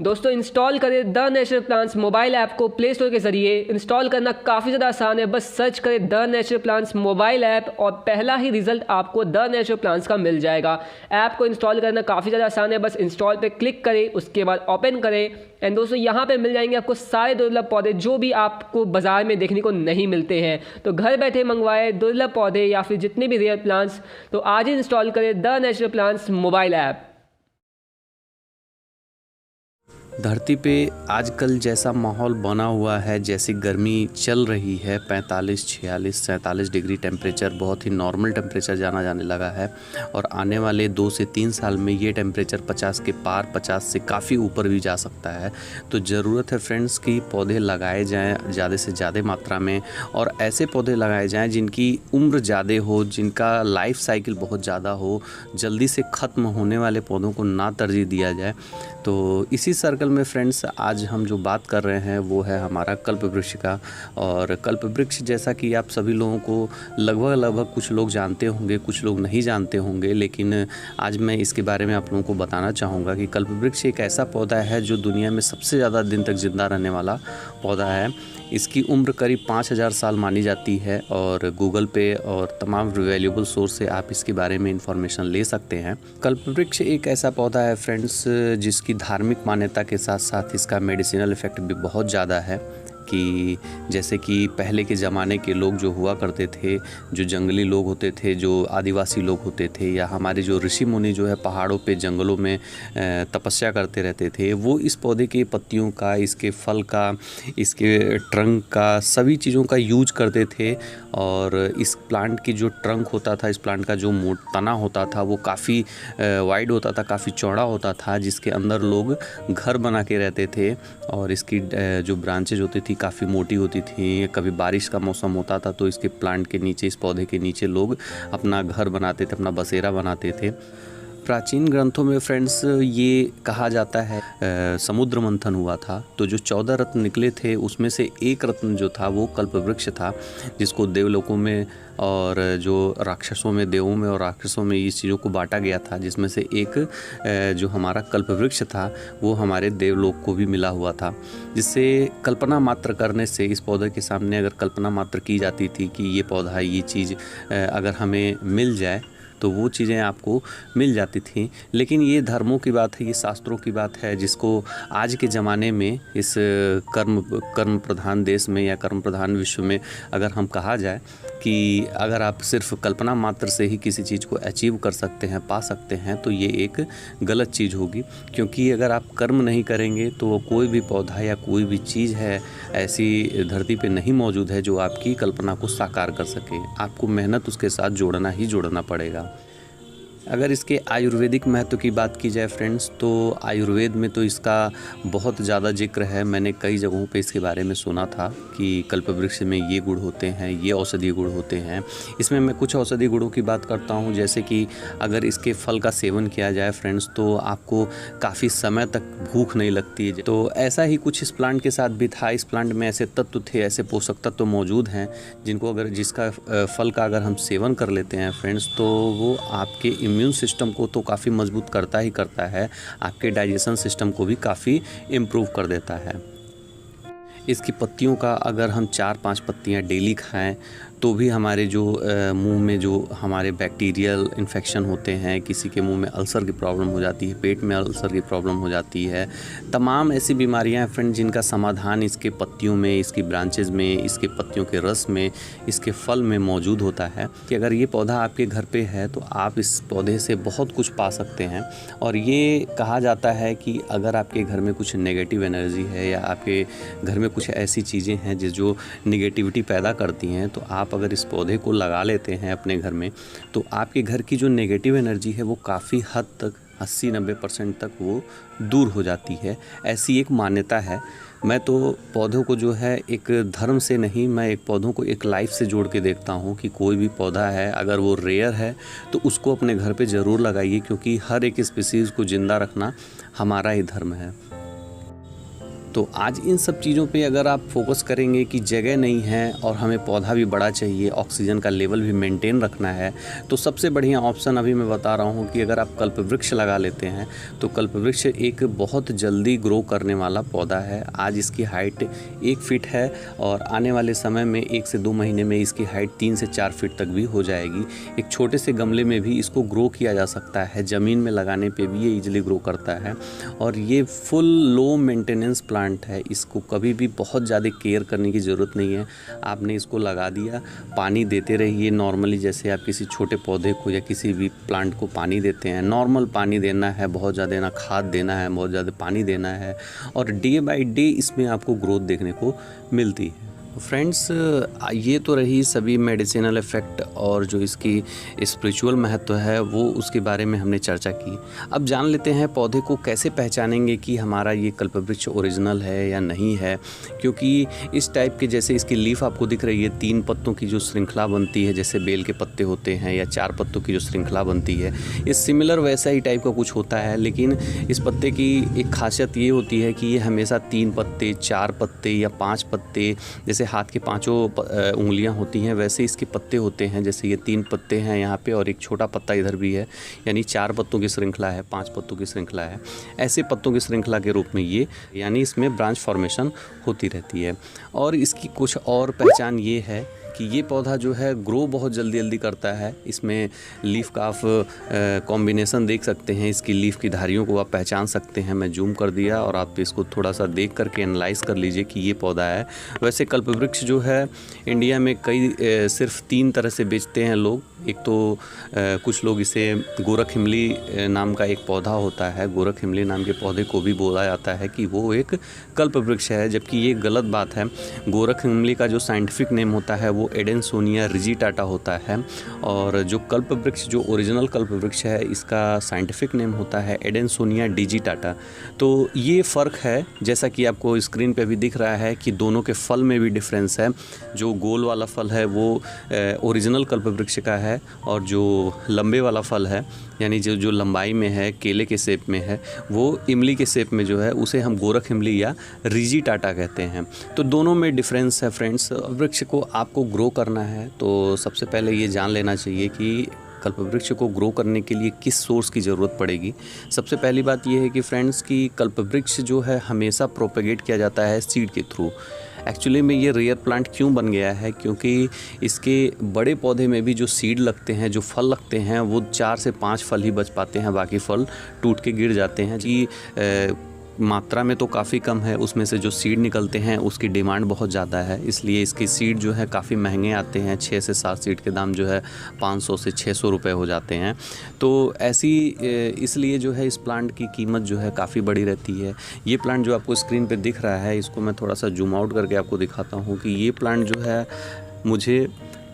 दोस्तों इंस्टॉल करें the natural plants mobile app को प्ले स्टोर के ज़रिए। इंस्टॉल करना काफ़ी ज़्यादा आसान है, बस सर्च करें the natural plants mobile app और पहला ही रिजल्ट आपको द नेचुरल प्लांट्स का मिल जाएगा। ऐप को इंस्टॉल करना काफ़ी ज़्यादा आसान है, बस इंस्टॉल पे क्लिक करें, उसके बाद ओपन करें एंड दोस्तों यहाँ पे मिल जाएंगे आपको सारे दुर्लभ पौधे जो भी आपको बाज़ार में देखने को नहीं मिलते हैं। तो घर बैठे मंगवाए दुर्लभ पौधे या फिर जितने भी रेयर प्लांट्स, तो आज ही इंस्टॉल करें the natural plants mobile app. धरती पे आजकल जैसा माहौल बना हुआ है, जैसी गर्मी चल रही है, 45, 46, 47 डिग्री टेम्परेचर बहुत ही नॉर्मल टेम्परेचर जाना जाने लगा है और आने वाले 2 से 3 साल में ये टेम्परेचर 50 के पार, 50 से काफ़ी ऊपर भी जा सकता है। तो ज़रूरत है फ्रेंड्स कि पौधे लगाए जाएँ ज़्यादा से ज़्यादा मात्रा में और ऐसे पौधे लगाए जाएँ जिनकी उम्र ज़्यादा हो, जिनका लाइफ साइकिल बहुत ज़्यादा हो, जल्दी से ख़त्म होने वाले पौधों को ना तरजीह दिया जाए। तो इसी सर्कल में फ्रेंड्स आज हम जो बात कर रहे हैं वो है हमारा कल्पवृक्ष का। और कल्पवृक्ष जैसा कि आप सभी लोगों को लगभग कुछ लोग जानते होंगे, कुछ लोग नहीं जानते होंगे, लेकिन आज मैं इसके बारे में आप लोगों को बताना चाहूँगा कि कल्पवृक्ष एक ऐसा पौधा है जो दुनिया में सबसे ज़्यादा दिन तक ज़िंदा रहने वाला पौधा है। इसकी उम्र करीब 5000 साल मानी जाती है और गूगल पे और तमाम वैल्यूएबल सोर्स से आप इसके बारे में इंफॉर्मेशन ले सकते हैं। कल्पवृक्ष एक ऐसा पौधा है फ्रेंड्स जिसकी धार्मिक मान्यता के साथ साथ इसका मेडिसिनल इफ़ेक्ट भी बहुत ज़्यादा है। कि जैसे कि पहले के ज़माने के लोग जो हुआ करते थे, जो जंगली लोग होते थे, जो आदिवासी लोग होते थे, या हमारे जो ऋषि मुनि जो है पहाड़ों पे जंगलों में तपस्या करते रहते थे, वो इस पौधे के पत्तियों का, इसके फल का, इसके ट्रंक का, सभी चीज़ों का यूज करते थे। और इस प्लांट की जो ट्रंक होता था, इस प्लांट का जो तना होता था वो काफ़ी वाइड होता था, काफ़ी चौड़ा होता था, जिसके अंदर लोग घर बना के रहते थे। और इसकी जो ब्रांचेज होती थी काफ़ी मोटी होती थी। कभी बारिश का मौसम होता था तो इसके प्लांट के नीचे, इस पौधे के नीचे लोग अपना घर बनाते थे, अपना बसेरा बनाते थे। प्राचीन ग्रंथों में फ्रेंड्स ये कहा जाता है समुद्र मंथन हुआ था तो जो 14 रत्न निकले थे उसमें से एक रत्न जो था वो कल्पवृक्ष था, जिसको देवलोकों में और जो राक्षसों में, देवों में और राक्षसों में इस चीज़ों को बांटा गया था, जिसमें से एक जो हमारा कल्पवृक्ष था वो हमारे देवलोक को भी मिला हुआ था। जिससे कल्पना मात्र करने से, इस पौधे के सामने अगर कल्पना मात्र की जाती थी कि ये पौधा, ये चीज़ अगर हमें मिल जाए तो वो चीज़ें आपको मिल जाती थी। लेकिन ये धर्मों की बात है, ये शास्त्रों की बात है, जिसको आज के ज़माने में इस कर्म प्रधान देश में या कर्म प्रधान विश्व में अगर हम कहा जाए कि अगर आप सिर्फ कल्पना मात्र से ही किसी चीज़ को अचीव कर सकते हैं, पा सकते हैं, तो ये एक गलत चीज़ होगी। क्योंकि अगर आप कर्म नहीं करेंगे तो कोई भी पौधा या कोई भी चीज़ है ऐसी धरती पे नहीं मौजूद है जो आपकी कल्पना को साकार कर सके। आपको मेहनत उसके साथ जोड़ना ही जोड़ना पड़ेगा। अगर इसके आयुर्वेदिक महत्व की बात की जाए फ्रेंड्स, तो आयुर्वेद में तो इसका बहुत ज़्यादा जिक्र है। मैंने कई जगहों पे इसके बारे में सुना था कि कल्पवृक्ष में ये गुण होते हैं, ये औषधीय गुण होते हैं। इसमें मैं कुछ औषधीय गुणों की बात करता हूँ, जैसे कि अगर इसके फल का सेवन किया जाए फ्रेंड्स तो आपको काफ़ी समय तक भूख नहीं लगती है। तो ऐसा ही कुछ इस प्लांट के साथ भी था। इस प्लांट में ऐसे तत्व थे, ऐसे पोषक तत्व मौजूद हैं जिसका फल का अगर हम सेवन कर लेते हैं फ्रेंड्स तो वो आपके इम्यून सिस्टम को तो काफ़ी मजबूत करता ही करता है, आपके डाइजेशन सिस्टम को भी काफ़ी इम्प्रूव कर देता है। इसकी पत्तियों का अगर हम 4-5 पत्तियां डेली खाएं तो भी हमारे जो मुंह में जो हमारे बैक्टीरियल इन्फेक्शन होते हैं, किसी के मुंह में अल्सर की प्रॉब्लम हो जाती है, पेट में अल्सर की प्रॉब्लम हो जाती है, तमाम ऐसी बीमारियां हैं फ्रेंड जिनका समाधान इसके पत्तियों में, इसकी ब्रांचेज में, इसके पत्तियों के रस में, इसके फल में मौजूद होता है। कि अगर ये पौधा आपके घर पे है तो आप इस पौधे से बहुत कुछ पा सकते हैं। और ये कहा जाता है कि अगर आपके घर में कुछ नेगेटिव एनर्जी है या आपके घर में कुछ ऐसी चीज़ें हैं जो निगेटिविटी पैदा करती हैं, तो आप अगर इस पौधे को लगा लेते हैं अपने घर में तो आपके घर की जो नेगेटिव एनर्जी है वो काफ़ी हद तक 80-90% तक वो दूर हो जाती है। ऐसी एक मान्यता है। मैं तो पौधों को जो है एक धर्म से नहीं, मैं एक पौधों को एक लाइफ से जोड़ के देखता हूँ कि कोई भी पौधा है अगर वो रेयर है तो उसको अपने घर पे ज़रूर लगाइए, क्योंकि हर एक स्पीसीज़ को ज़िंदा रखना हमारा ही धर्म है। तो आज इन सब चीज़ों पे अगर आप फोकस करेंगे कि जगह नहीं है और हमें पौधा भी बड़ा चाहिए, ऑक्सीजन का लेवल भी मेंटेन रखना है, तो सबसे बढ़िया ऑप्शन अभी मैं बता रहा हूँ कि अगर आप कल्पवृक्ष लगा लेते हैं तो कल्पवृक्ष एक बहुत जल्दी ग्रो करने वाला पौधा है। आज इसकी हाइट 1 फीट है और आने वाले समय में 1 से 2 महीने में इसकी हाइट 3 से 4 फीट तक भी हो जाएगी। एक छोटे से गमले में भी इसको ग्रो किया जा सकता है, ज़मीन में लगाने पे भी ये ईजिली ग्रो करता है और ये फुल लो मेंटेनेंस प्लांट है। इसको कभी भी बहुत ज़्यादा केयर करने की ज़रूरत नहीं है। आपने इसको लगा दिया, पानी देते रहिए नॉर्मली, जैसे आप किसी छोटे पौधे को या किसी भी प्लांट को पानी देते हैं, नॉर्मल पानी देना है, बहुत ज़्यादा ना खाद देना है, बहुत ज़्यादा पानी देना है और डे बाय डे इसमें आपको ग्रोथ देखने को मिलती है। फ्रेंड्स, ये तो रही सभी मेडिसिनल इफ़ेक्ट और जो इसकी स्पिरिचुअल महत्व है वो उसके बारे में हमने चर्चा की। अब जान लेते हैं पौधे को कैसे पहचानेंगे कि हमारा ये कल्पवृक्ष ओरिजिनल है या नहीं है, क्योंकि इस टाइप के जैसे इसकी लीफ आपको दिख रही है, 3 पत्तों की जो श्रृंखला बनती है, जैसे बेल के पत्ते होते हैं या 4 पत्तों की जो श्रृंखला बनती है, ये सिमिलर वैसा ही टाइप का कुछ होता है। लेकिन इस पत्ते की एक खासियत ये होती है कि ये हमेशा 3 पत्ते, 4 पत्ते या 5 पत्ते, जैसे हाथ के 5 उंगलियां होती हैं वैसे इसके पत्ते होते हैं। जैसे ये 3 पत्ते हैं यहाँ पे और एक छोटा पत्ता इधर भी है, यानी 4 पत्तों की श्रृंखला है, 5 पत्तों की श्रृंखला है। ऐसे पत्तों की श्रृंखला के रूप में ये, यानी इसमें ब्रांच फॉर्मेशन होती रहती है। और इसकी कुछ और पहचान ये है कि ये पौधा जो है ग्रो बहुत जल्दी जल्दी करता है। इसमें लीफ का आप कॉम्बिनेशन देख सकते हैं, इसकी लीफ की धारियों को आप पहचान सकते हैं। मैं जूम कर दिया और आप इसको थोड़ा सा देख करके एनालाइज कर लीजिए कि ये पौधा है। वैसे कल्पवृक्ष जो है इंडिया में कई सिर्फ 3 तरह से बेचते हैं लोग। एक तो कुछ लोग इसे गोरख हिमली नाम का एक पौधा होता है, गोरख हिमली नाम के पौधे को भी बोला जाता है कि वो एक कल्पवृक्ष है, जबकि ये गलत बात है। गोरख हिमली का जो साइंटिफिक नेम होता है वो एडेनसोनिया रिजिटाटा होता है और जो कल्पवृक्ष, जो ओरिजिनल कल्पवृक्ष है, इसका साइंटिफिक नेम होता है एडेनसोनिया डिजिटाटा। तो ये फ़र्क है, जैसा कि आपको स्क्रीन पे भी दिख रहा है कि दोनों के फल में भी डिफरेंस है। जो गोल वाला फल है वो ओरिजिनल कल्पवृक्ष का है और जो लंबे वाला फल है, यानी जो लंबाई में है, केले के शेप में है, वो इमली के शेप में जो है उसे हम गोरख इमली या रिजिटाटा कहते हैं। तो दोनों में डिफरेंस है फ्रेंड्स। वृक्ष को आपको ग्रो करना है तो सबसे पहले ये जान लेना चाहिए कि कल्पवृक्ष को ग्रो करने के लिए किस सोर्स की ज़रूरत पड़ेगी। सबसे पहली बात ये है कि फ्रेंड्स कि कल्पवृक्ष जो है हमेशा प्रोपेगेट किया जाता है सीड के थ्रू। एक्चुअली में ये रेयर प्लांट क्यों बन गया है, क्योंकि इसके बड़े पौधे में भी जो सीड लगते हैं, जो फल लगते हैं, वो 4 से 5 फल ही बच पाते हैं, बाकी फल टूट के गिर जाते हैं। जी मात्रा में तो काफ़ी कम है, उसमें से जो सीड निकलते हैं उसकी डिमांड बहुत ज़्यादा है, इसलिए इसके सीड जो है काफ़ी महंगे आते हैं। 6 से 7 सीड के दाम जो है 500 से 600 रुपये हो जाते हैं। तो ऐसी इसलिए जो है इस प्लांट की कीमत जो है काफ़ी बड़ी रहती है। ये प्लांट जो आपको स्क्रीन पे दिख रहा है, इसको मैं थोड़ा सा जूम आउट करके आपको दिखाता हूँ कि ये प्लांट जो है मुझे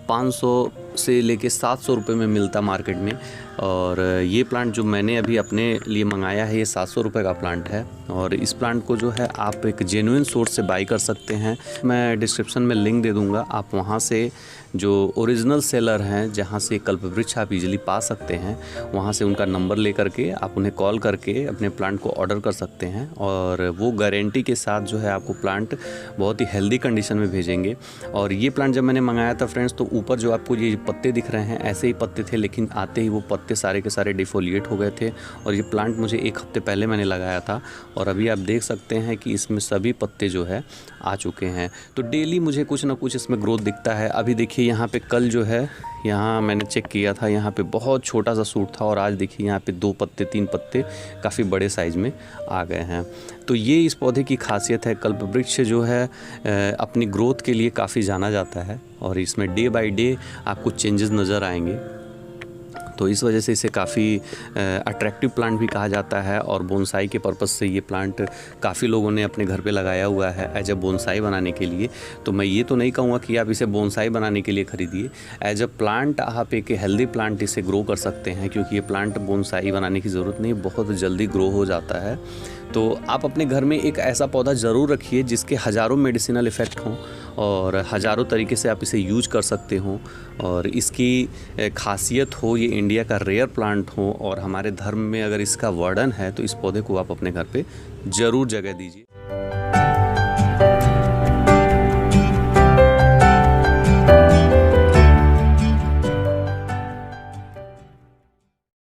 500 से लेके 700 रुपये में मिलता मार्केट में, और ये प्लांट जो मैंने अभी अपने लिए मंगाया है ये 700 रुपये का प्लांट है। और इस प्लांट को जो है आप एक जेन्युइन सोर्स से बाई कर सकते हैं। मैं डिस्क्रिप्शन में लिंक दे दूंगा, आप वहाँ से जो ओरिजिनल सेलर हैं, जहाँ से कल्पवृक्ष आप इजीली पा सकते हैं, वहाँ से उनका नंबर ले करके आप उन्हें कॉल करके अपने प्लांट को ऑर्डर कर सकते हैं और वो गारंटी के साथ जो है आपको प्लांट बहुत ही हेल्दी कंडीशन में भेजेंगे। और ये प्लांट जब मैंने मंगाया था फ्रेंड्स, तो ऊपर जो आपको ये पत्ते दिख रहे हैं ऐसे ही पत्ते थे, लेकिन आते ही वो पत्ते सारे के सारे डिफोलिएट हो गए थे। और ये प्लांट मुझे 1 हफ्ते पहले मैंने लगाया था और अभी आप देख सकते हैं कि इसमें सभी पत्ते जो है आ चुके हैं। तो डेली मुझे कुछ ना कुछ इसमें ग्रोथ दिखता है। अभी देखिए यहाँ पे कल जो है, यहाँ मैंने चेक किया था, यहाँ पे बहुत छोटा सा सूट था और आज देखिए यहाँ पे 2 पत्ते 3 पत्ते काफ़ी बड़े साइज़ में आ गए हैं। तो ये इस पौधे की खासियत है। कल्पवृक्ष जो है अपनी ग्रोथ के लिए काफ़ी जाना जाता है और इसमें डे बाय डे आपको चेंजेस नज़र आएंगे। तो इस वजह से इसे काफ़ी अट्रैक्टिव प्लांट भी कहा जाता है और बोनसाई के पर्पज़ से ये प्लांट काफ़ी लोगों ने अपने घर पे लगाया हुआ है एज अ बोनसाई बनाने के लिए। तो मैं ये तो नहीं कहूँगा कि आप इसे बोनसाई बनाने के लिए ख़रीदिए, एज अ प्लांट आप एक हेल्दी प्लांट इसे ग्रो कर सकते हैं, क्योंकि ये प्लांट बोनसाई बनाने की ज़रूरत नहीं, बहुत जल्दी ग्रो हो जाता है। तो आप अपने घर में एक ऐसा पौधा ज़रूर रखिए जिसके हज़ारों मेडिसिनल इफ़ेक्ट हों और हज़ारों तरीके से आप इसे यूज कर सकते हों और इसकी खासियत हो, ये इंडिया का रेयर प्लांट हो और हमारे धर्म में अगर इसका वर्णन है, तो इस पौधे को आप अपने घर पे ज़रूर जगह दीजिए।